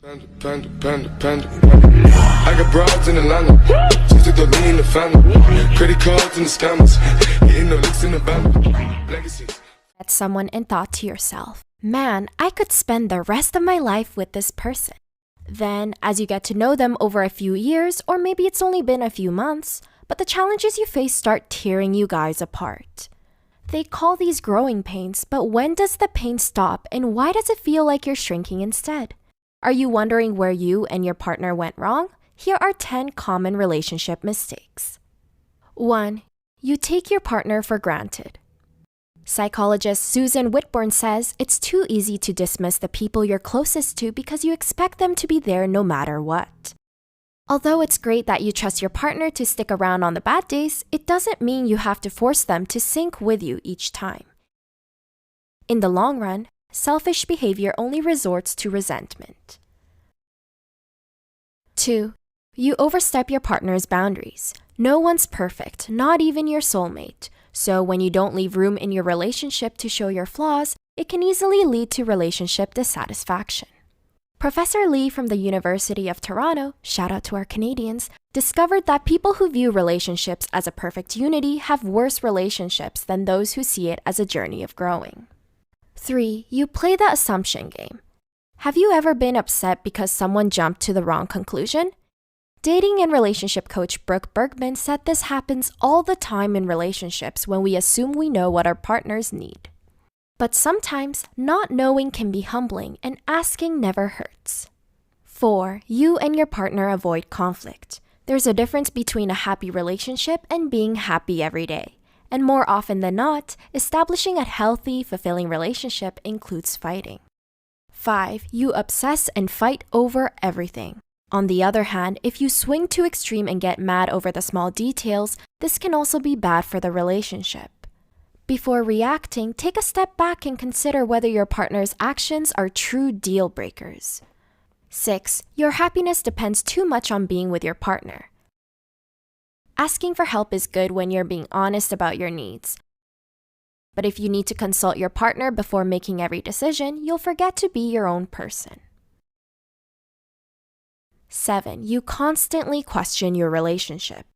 Panda. I got broads in Atlanta. Just to throw me in the family. Credit cards and the scammers. Getting no licks in the band. Legacies. Met someone and thought to yourself, man, I could spend the rest of my life with this person. Then, as you get to know them over a few years, or maybe it's only been a few months, but the challenges you face start tearing you guys apart. They call these growing pains, but when does the pain stop and why does it feel like you're shrinking instead? Are you wondering where you and your partner went wrong? Here are 10 common relationship mistakes. 1. You take your partner for granted. Psychologist Susan Whitburn says it's too easy to dismiss the people you're closest to because you expect them to be there no matter what. Although it's great that you trust your partner to stick around on the bad days, it doesn't mean you have to force them to sync with you each time. In the long run, selfish behavior only resorts to resentment. 2. You overstep your partner's boundaries. No one's perfect, not even your soulmate. So when you don't leave room in your relationship to show your flaws, it can easily lead to relationship dissatisfaction. Professor Lee from the University of Toronto, shout out to our Canadians, discovered that people who view relationships as a perfect unity have worse relationships than those who see it as a journey of growing. 3. You play the assumption game. Have you ever been upset because someone jumped to the wrong conclusion? Dating and relationship coach Brooke Bergman said this happens all the time in relationships when we assume we know what our partners need. But sometimes, not knowing can be humbling and asking never hurts. 4. You and your partner avoid conflict. There's a difference between a happy relationship and being happy every day. And more often than not, establishing a healthy, fulfilling relationship includes fighting. 5. You obsess and fight over everything. On the other hand, if you swing too extreme and get mad over the small details, this can also be bad for the relationship. Before reacting, take a step back and consider whether your partner's actions are true deal breakers. 6. Your happiness depends too much on being with your partner. Asking for help is good when you're being honest about your needs. But if you need to consult your partner before making every decision, you'll forget to be your own person. 7. You constantly question your relationship.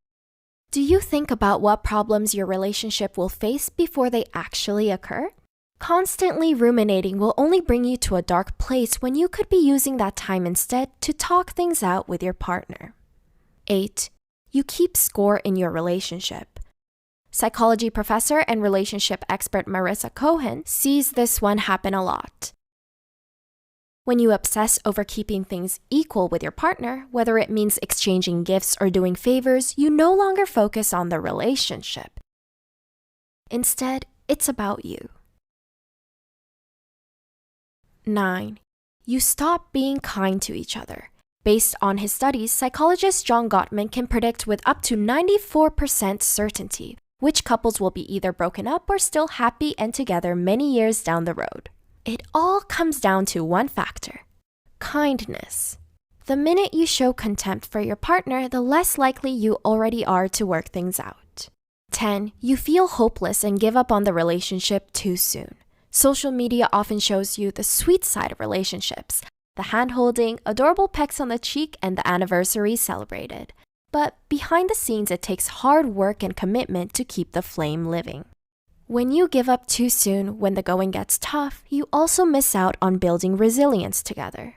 Do you think about what problems your relationship will face before they actually occur? Constantly ruminating will only bring you to a dark place when you could be using that time instead to talk things out with your partner. 8. You keep score in your relationship. Psychology professor and relationship expert Marissa Cohen sees this one happen a lot. When you obsess over keeping things equal with your partner, whether it means exchanging gifts or doing favors, you no longer focus on the relationship. Instead, it's about you. 9. You stop being kind to each other. Based on his studies, psychologist John Gottman can predict with up to 94% certainty which couples will be either broken up or still happy and together many years down the road. It all comes down to one factor: kindness. The minute you show contempt for your partner, the less likely you already are to work things out. 10. You feel hopeless and give up on the relationship too soon. Social media often shows you the sweet side of relationships, the hand-holding, adorable pecks on the cheek, and the anniversary celebrated. But behind the scenes, it takes hard work and commitment to keep the flame living. When you give up too soon when the going gets tough, you also miss out on building resilience together.